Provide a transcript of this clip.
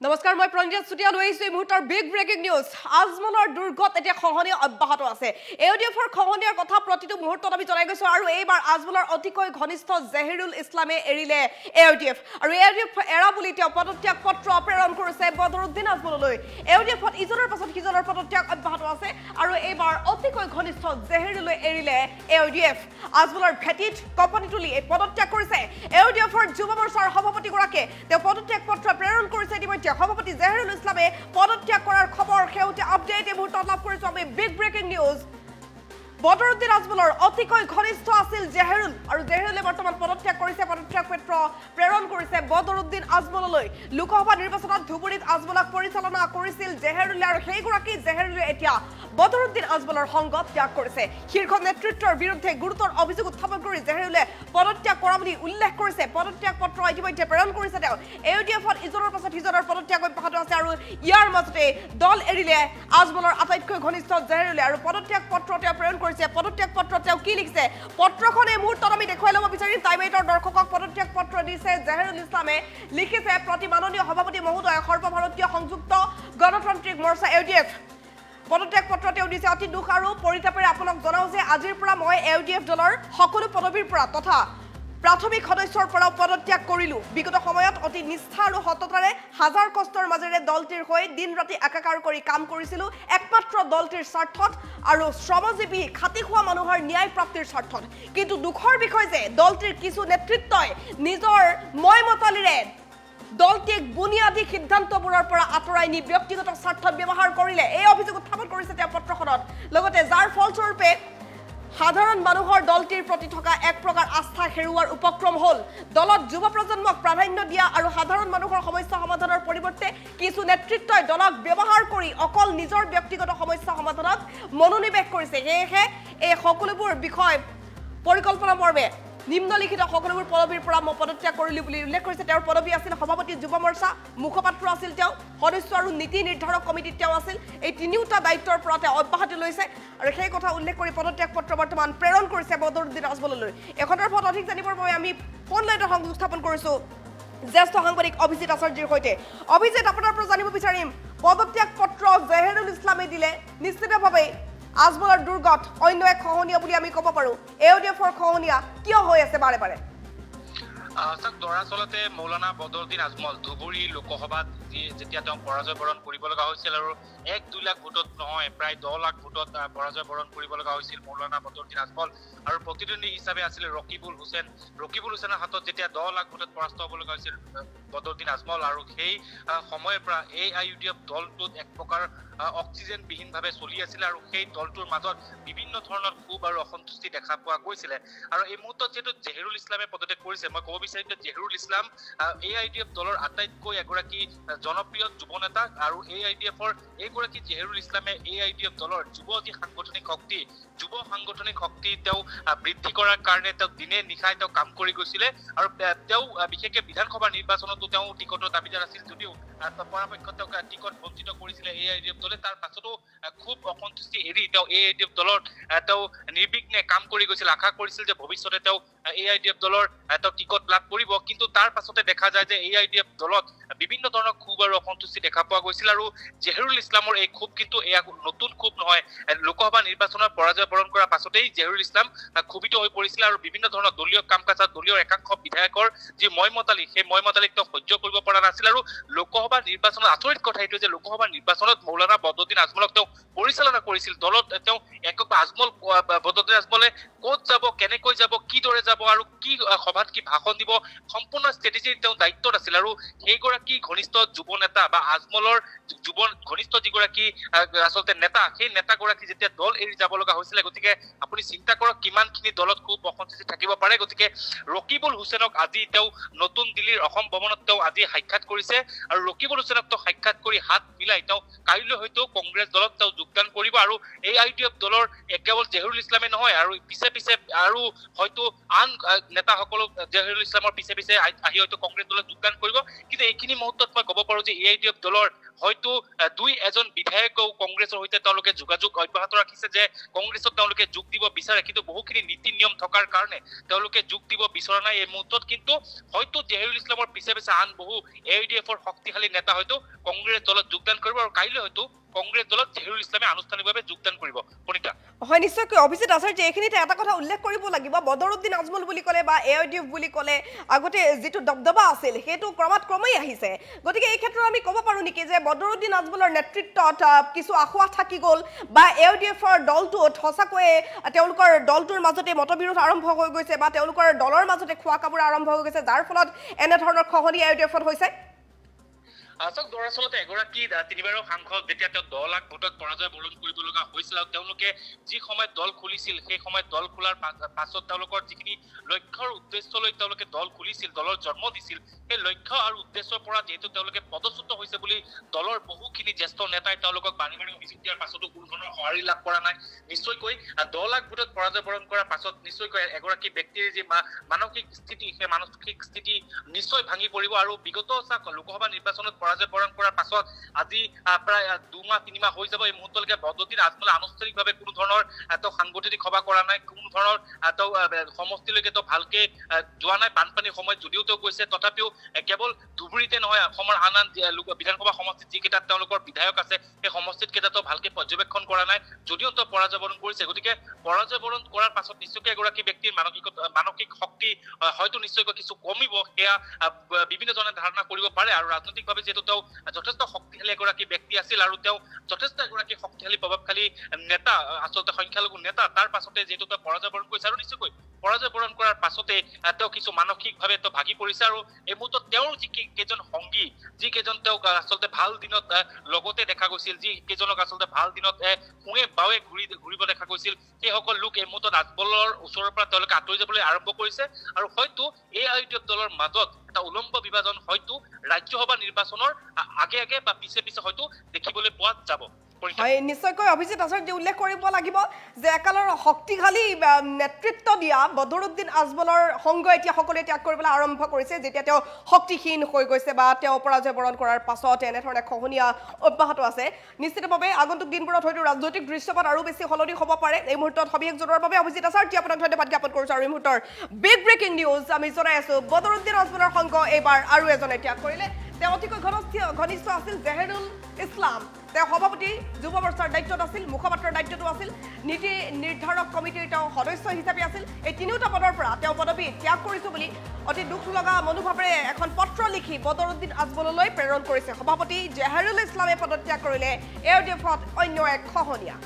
নমস্কাৰ মই প্ৰঞ্জিত সুটিয়া লৈ আহিছো এই মুহূৰ্তৰ বিগ ব্ৰেকিং নিউজ আজমলৰ দুৰ্গত এতিয়া খহনীয়া অব্যাহত আছে এওডিএফৰ খহনীয়াৰ কথা প্ৰতিটো মুহূৰ্তত আমি জনাই গৈছো আৰু এইবাৰ আজমলৰ অতিকৈ ঘনিষ্ঠ জহিৰুল ইছলামে এৰিলে এওডিএফ আৰু এওডিএফ এৰা বুলি তেওঁ পদত্যাগ পত্ৰ প্ৰেৰণ কৰিছে বদৰুদ্দিন আজমললৈ এওডিএফত ইজনৰ পাছত সিজনৰ পদত্যাগ অব্যাহত আছে আৰু এইবাৰ অতিকৈ ঘনিষ্ঠ জহিৰুলৈ এৰিলে এওডিএফ আজমলৰ ভেটিত কপনি তুলি এই পদত্যাগ কৰিছে এওডিএফৰ যুৱ মৰ্চাৰ সভাপতিগৰাকীয়ে তেওঁ পদত্যাগ পত্ৰ প্ৰেৰণ কৰিছে সভাপতি জহিৰুল ইছলামে পদত্যাগ কৰাৰ খবৰ হেউতে আপডেট এই মুহূৰ্তত লাভ কৰিছো আমি বিগ ব্ৰেকিং নিউজ বদৰুদ্দিন আজমলৰ অতিকৈ ঘনিষ্ঠ আছিল জহিৰুল আৰু জহিৰুলে বৰ্তমান পদত্যাগ কৰিছে পদত্যাগ পত্ৰ প্ৰেৰণ কৰিছে বদৰুদ্দিন আজমললৈ লোকসভা নিৰ্বাচনত ধুবুৰীত আজমলক পৰিচালনা কৰিছিল জহিৰুলে আৰু সেইগৰাকী জহিৰুলে এতিয়া বদৰুদ্দিন আজমলৰ সংগত ত্যাগ কৰিছে শীৰ্ষ নেতৃত্বৰ বিৰুদ্ধে গুৰুতৰ অভিযোগ উত্থাপন কৰি জহিৰুলে পদত্যাগ কৰা বুলি উল্লেখ কৰিছে পদত্যাগ পত্ৰ ইতিমধ্যে প্ৰেৰণ কৰিছে তেওঁ এওডিএফত ইজনৰ পাছত সিজনৰ পদত্যাগ অব্যাহত আছে আৰু ইয়াৰ মাজতে দল এৰিলে আজমলৰ আটাইতকৈ ঘনিষ্ঠ জহিৰুলে আৰু পদত্যাগ পত্ৰ তেওঁ প্ৰেৰণ পদত্যাগ পত্ৰ তেওঁ কি লিখিছে পত্ৰখনে মুহূৰ্তত আমি দেখুৱাই ল'ব বিচাৰিম টাইমেটৰ দৰ্শকক পদত্যাগ পত্ৰ দিছে জহিৰুল ইছলামে লিখিছে প্ৰতি মাননীয় সভাপতি মহোদয় সৰ্বভাৰতীয় সংযুক্ত গণতান্ত্ৰিক মৰ্চা এওডিএফ পদত্যাগ পত্ৰ তেওঁ দিছে অতি দুখ আৰু পৰিতাপেৰে আপোনাক জনাও যে আজিৰ পৰা মই এওডিএফ দলৰ সকলো পদবীৰ পৰা তথা প্ৰাথমিক সদস্যৰ পৰা পদত্যাগ কৰিলো বিগত সময়ত অতি নিষ্ঠা আৰু সততাৰে হাজাৰ কষ্টৰ মাজেৰে দলটিৰ হৈ দিন ৰাতি একাকাৰ কৰি কাম কৰিছিলো একমাত্ৰ দলটিৰ স্বাৰ্থত আৰু শ্ৰমজীৱী খাতি খোৱা মানুহৰ ন্যায় প্ৰাপ্তিৰ স্বাৰ্থত কিন্তু দুখৰ বিষয় যে দলটিৰ কিছু নেতৃত্বই নিজৰ ময়মতালিৰে দলটিক বুনিয়াদী সিদ্ধান্তবোৰৰ পৰা আঁতৰাই নি ব্যক্তিগত স্বাৰ্থত ব্যৱহাৰ কৰিলে এই অভিযোগ উত্থাপন কৰিছে তেওঁ পত্ৰখনত লগতে যাৰ ফলস্বৰূপে সাধাৰণ মানুহৰ দলটিৰ প্ৰতি থকা এক প্ৰকাৰ আস্থা হেৰুৱাৰ উপক্ৰম হল দলত যুৱ প্ৰজন্মক প্ৰাধান্য দিয়া আৰু সাধাৰণ মানুহৰ সমস্যা সমাধানৰ পৰিৱৰ্তে কিছু নেতৃত্বই দলক ব্যৱহাৰ কৰি অকল নিজৰ ব্যক্তিগত সমস্যা সমাধানত মনোনিৱেশ কৰিছে সেয়েহে এই সকলোবোৰ বিষয় পৰিকল্পনা মৰ্মে নিম্নলিখিত সকলোবোৰ পদবীৰ পৰা মই পদত্যাগ কৰিলো বুলি উল্লেখ কৰিছে তেওঁৰ পদবী আছিল সভাপতি যুৱ মৰ্চা মুখপাত্ৰ আছিল তেওঁ সদস্য আৰু নীতি নিৰ্ধাৰক কমিটিত তেওঁ আছিল এই তিনিওটা দায়িত্বৰ পৰা তেওঁ অব্যাহতি লৈছে আৰু সেই কথা উল্লেখ কৰি পদত্যাগ পত্ৰ বৰ্তমান প্ৰেৰণ কৰিছে বদৰুদ্দিন আজমললৈ এই সন্দৰ্ভত অধিক জানিবৰ বাবে আমি ফোন লাইনৰ সংযোগ স্থাপন কৰিছো জ্যেষ্ঠ সাংবাদিক অভিজিত আচাৰ্যৰ সৈতে অভিজিত আপোনাৰ পৰা জানিব বিচাৰিম পদত্যাগ পত্ৰ জহিৰুল ইছলামে দিলে নিশ্চিতভাৱে আজমলৰ দুৰ্গত অন্য এক খহনীয়া বুলি আমি ক'ব পাৰো এওডিএফৰ খহনীয়া কিয় হৈ আছে বাৰে বাৰে দৰাচলতে মৌলানা বদৰুদ্দিন আজমল ধুবুৰী লোকসভাত যেতিয়া তেওঁ পৰাজয় বৰণ কৰিব লগা হৈছিল আৰু 1-2 লাখ ভোটত নহয় প্ৰায় 10 লাখ ভোটত পৰাজয় বৰণ কৰিব লগা হৈছিল মৌলানা বদৰুদ্দিন আজমল আৰু প্ৰতিদ্বন্দ্বী হিচাপে আছিল ৰকিবুল হুছেইনৰ হাতত যেতিয়া 10 লাখ ভোটত পৰাস্ত হ'ব লগা হৈছিল বদৰুদ্দিন আজমল আৰু সেই সময়ৰ পৰা এআইইউডিএফ দলটোত এক প্ৰকাৰ অক্সিজেন বিহীনভাৱে চলি আছিল আৰু সেই দলটোৰ মাজত বিভিন্ন ধৰণৰ ক্ষোভ আৰু অসন্তুষ্টি দেখা পোৱা গৈছিল আৰু এই মুহূৰ্তত যেটো জহিৰুল ইছলামে পদত্যাগ কৰিছে মই ক'ব বিচাৰিম যে জহিৰুল ইছলাম এআইইউডিএফ দলৰ আটাইতকৈ এগৰাকী জনপ্ৰিয় যুৱ নেতা আৰু এআইইউডিএফৰ এইগৰাকী জহিৰুল ইছলামে এআইইউডিএফ দলৰ যুৱ যি সাংগঠনিক শক্তি তেওঁ বৃদ্ধি কৰাৰ কাৰণে তেওঁ দিনে নিশাই তেওঁ কাম কৰি গৈছিলে আৰু তেওঁ বিশেষকৈ বিধানসভা নিৰ্বাচনতো তেওঁ টিকটৰ দাবীদাৰ আছিল যদিও পৰাপক্ষত তেওঁক টিকট বঞ্চিত কৰিছিলে এআইইউডিএফ দলে তাৰ পাছতো খুব অসন্তুষ্টি এৰি তেওঁ এআইইউডিএফ দলৰ তেওঁ নিৰ্বিঘ্নে কাম কৰি গৈছিল আশা কৰিছিল যে ভৱিষ্যতে তেওঁ এআইইউডিএফ দলৰ তেওঁ টিকট লাভ কৰিব কিন্তু তাৰ পাছতে দেখা যায় যে এআইইউডিএফ দলত বিভিন্ন ধৰণৰ ক্ষোভ আৰু অসন্তুষ্টি দেখা পোৱা গৈছিল আৰু জহিৰুল ইছলামৰ এই ক্ষোভ কিন্তু এয়া নতুন ক্ষোভ নহয় লোকসভা নিৰ্বাচনৰ পৰাজয় বৰণ কৰাৰ পাছতেই জহিৰুল ইছলাম ক্ষোভিত হৈ পৰিছিল আৰু বিভিন্ন ধৰণৰ দলীয় কাম কাজত দলীয় একাংশ বিধায়কৰ যি ময়মতালি সেই ময়মতালিক তেওঁ সহ্য কৰিব পৰা নাছিল আৰু লোকসভা নিৰ্বাচনত আচৰিত কথা এইটো যে লোকসভা নিৰ্বাচনত মৌলানা বদৰুদ্দিন আজমলক তেওঁ পৰিচালনা কৰিছিল দলত তেওঁ একক বদৰুদ্দিন আজমলে ক'ত যাব কেনেকৈ যাব কিদৰে যাব আৰু কি সভাত কি ভাষণ দিব সম্পূৰ্ণ ষ্ট্ৰেটেজিৰ তেওঁ দায়িত্বত আছিল আৰু সেইগৰাকী ঘনিষ্ঠ যুৱ নেতা বা আজমলৰ ঘনিষ্ঠ যিগৰাকী আচলতে নেতা সেই নেতাগৰাকী যেতিয়া দল এৰি যাব লগা হৈছিলে গতিকে আপুনি চিন্তা কৰক কিমানখিনি দলত খুব অসন্তুষ্টি থাকিব পাৰে গতিকে ৰকিবুল হুছেইনক আজি তেওঁ নতুন দিল্লীৰ অসম ভৱনত তেওঁ আজি সাক্ষাৎ কৰিছে আৰু ৰকিবুল হুছেইনক তেওঁ সাক্ষাৎ কৰি হাত মিলাই তেওঁ কাইলৈ হয়তো কংগ্ৰেছ দলত তেওঁ যোগদান কৰিব আৰু এআইইউডিএফ দলৰ কেৱল জহিৰুল ইছলামে নহয় আৰু পিছে আৰু হয়তো আন নেতাসকলো জহিৰুল ইছলামৰ পিছে আহি হয়তো কংগ্ৰেছ দলত যোগদান কৰিব কিন্তু এইখিনি মুহূৰ্তত মই ক'ব পাৰো যে এআইইউডিএফ দলৰ হয়তো দুই এজন বিধায়কও কংগ্ৰেছৰ সৈতে তেওঁলোকে যোগাযোগ অব্যাহত ৰাখিছে যে কংগ্ৰেছত তেওঁলোকে যোগ দিব বিচাৰে কিন্তু বহুখিনি নীতি নিয়ম থকাৰ কাৰণে তেওঁলোকে যোগ দিব বিচৰা নাই এই মুহূৰ্তত কিন্তু হয়তো জহিৰুল ইছলামৰ পিছে পিছে আন বহু AUDF-ৰ শক্তিশালী নেতা হয়তো কংগ্ৰেছ দলত যোগদান কৰিব আৰু কাইলৈ হয়তো কংগ্ৰেছ দলত জহিৰুল ইছলামে আনুষ্ঠানিকভাৱে যোগদান কৰিব পনিতা হয় নিশ্চয়কৈ অভিজিত আচাৰ্য এইখিনিতে এটা কথা উল্লেখ কৰিব লাগিব বদৰুদ্দিন আজমল বুলি ক'লে বা AUDF বুলি ক'লে আগতে যিটো দবদবা আছিল সেইটো ক্ৰমাৎক্ৰমেই আহিছে গতিকে এই ক্ষেত্ৰত আমি ক'ব পাৰোঁ নেকি যে বদৰুদ্দিন আজমলৰ নেতৃত্বত কিছু আখোৱা থাকি গ'ল বা AUDF-ৰ দলটোত সঁচাকৈয়ে তেওঁলোকৰ দলটোৰ মাজতে মতবিৰোধ আৰম্ভ হৈ গৈছে বা তেওঁলোকৰ দলৰ মাজতে খোৱা কাপোৰ আৰম্ভ হৈ গৈছে যাৰ ফলত এনেধৰণৰ খহনি AUDF-ত হৈছে আচক দৰাচলতে এগৰাকী তিনিবাৰৰ সাংসদ যেতিয়া তেওঁ 10 লাখ ভোটত পৰাজয় বৰণ কৰিব লগা হৈছিল আৰু তেওঁলোকে যি সময়ত দল খুলিছিল সেই সময়ত দল খোলাৰ পাছত তেওঁলোকৰ যিখিনি লক্ষ্যৰ উদ্দেশ্য লৈ তেওঁলোকে দল খুলিছিল দলৰ জন্ম দিছিল সেই লক্ষ্য আৰু উদ্দেশ্যৰ পৰা যেহেতু তেওঁলোকে পদচ্যুত হৈছে বুলি দলৰ বহুখিনি জ্যেষ্ঠ নেতাই তেওঁলোকক বাণী অভিযোগ দিয়াৰ পাছতো কোনো ধৰণৰ সঁহাৰি লাভ কৰা নাই নিশ্চয়কৈ 10 লাখ ভোটত পৰাজয় বৰণ কৰাৰ পাছত নিশ্চয়কৈ এগৰাকী ব্যক্তিৰ যি মানসিক স্থিতি সেই মানসিক স্থিতি নিশ্চয় ভাঙি পৰিব আৰু বিগত লোকসভা নিৰ্বাচনত পৰাজয় বৰণ কৰাৰ পাছত আজি প্ৰায় 2 মাহ 3 মাহ হৈ যাব এই মুহূৰ্তলৈকে বদৰুদ্দিন আজমলে আনুষ্ঠানিকভাৱে কোনো ধৰণৰ সাংগঠনিক সভা কৰা নাই কোনো ধৰণৰ সমষ্টিলৈকে ভালকে যোৱা নাই বানপানীৰ সময়ত যদিও তেওঁ গৈছে তথাপিও কেৱল ধুবুৰীতে নহয় অসমৰ আন আন বিধানসভা সমষ্টিত যিকেইটা তেওঁলোকৰ বিধায়ক আছে সেই সমষ্টিত কেইটাতো ভালকে পৰ্যবেক্ষণ কৰা নাই যদিও তেওঁ পৰাজয় বৰণ কৰিছে গতিকে পৰাজয় বৰণ কৰাৰ পাছত নিশ্চয়কৈ এগৰাকী ব্যক্তিৰ মানসিক শক্তি হয়তো নিশ্চয়কৈ কিছু কমিব সেয়া বিভিন্নজনে ধাৰণা কৰিব পাৰে আৰু ৰাজনৈতিকভাৱে যেহেতু তেওঁ যথেষ্ট শক্তিশালী এগৰাকী ব্যক্তি আছিল আৰু তেওঁ যথেষ্ট এগৰাকী শক্তিশালী প্ৰভাৱশালী নেতা আচলতে সংখ্যালঘু নেতা তাৰ পাছতে যেহেতু তেওঁ পৰাজয় বৰণ কৰিছে আৰু নিশ্চয়কৈ পৰাজয় বৰণ কৰাৰ পাছতে তেওঁ কিছু মানসিকভাৱে তেওঁ ভাগি পৰিছে আৰু এই মুহূৰ্তত তেওঁৰ যি কেইজন সংগী যি কেইজন তেওঁক আচলতে ভাল দিনত লগতে দেখা গৈছিল যি কেইজনক আচলতে ভাল দিনত সোঁৱে বাৱে ঘূৰিব দেখা গৈছিল সেইসকল লোক এই মুহূৰ্তত আজমলৰ ওচৰৰ পৰা তেওঁলোকে আঁতৰি যাবলৈ আৰম্ভ কৰিছে আৰু হয়তো এই AUDF দলৰ মাজত এটা উলম্ব বিভাজন হয়তো ৰাজ্যসভা নিৰ্বাচনৰ আগে আগে বা পিছে পিছে হয়তো দেখিবলৈ পোৱা যাব হয় নিশ্চয়কৈ অভিজিত আচাৰ্য উল্লেখ কৰিব লাগিব যে একালৰ শক্তিশালী নেতৃত্ব দিয়া বদৰুদ্দিন আজমলৰ সংগ এতিয়া সকলোৱে ত্যাগ কৰিবলৈ আৰম্ভ কৰিছে যেতিয়া তেওঁ শক্তিহীন হৈ গৈছে বা তেওঁ পৰাজয় বৰণ কৰাৰ পাছত এনেধৰণে খহনীয়া অব্যাহত আছে নিশ্চিতভাৱে আগন্তুক দিনবোৰত হয়তো ৰাজনৈতিক দৃশ্যপট আৰু বেছি সলনি হ'ব পাৰে এই মুহূৰ্তত সবিশেষ জনোৱাৰ বাবে অভিজিত আচাৰ্য আপোনাক ধন্যবাদ জ্ঞাপন কৰিছোঁ আৰু এই মুহূৰ্তৰ বিগ ব্ৰেকিং নিউজ আমি জনাই আছোঁ বদৰুদ্দিন আজমলৰ সংগ এইবাৰ আৰু এজনে ত্যাগ কৰিলে তেওঁ অতিকৈ ঘনিষ্ঠ আছিল জহিৰুল ইছলাম তেওঁ সভাপতি যুৱ মৰ্চাৰ দায়িত্বত আছিল মুখপাত্ৰৰ দায়িত্বতো আছিল নীতি নিৰ্ধাৰক কমিটিৰ তেওঁ সদস্য হিচাপে আছিল এই তিনিওটা পদৰ পৰা তেওঁ পদবী ত্যাগ কৰিছোঁ বুলি অতি দুখ লগা মনোভাৱেৰে এখন পত্ৰ লিখি বদৰুদ্দিন আজমললৈ প্ৰেৰণ কৰিছে সভাপতি জহিৰুল ইছলামে পদত্যাগ কৰিলে AUDF-ত অন্য এক খহনীয়া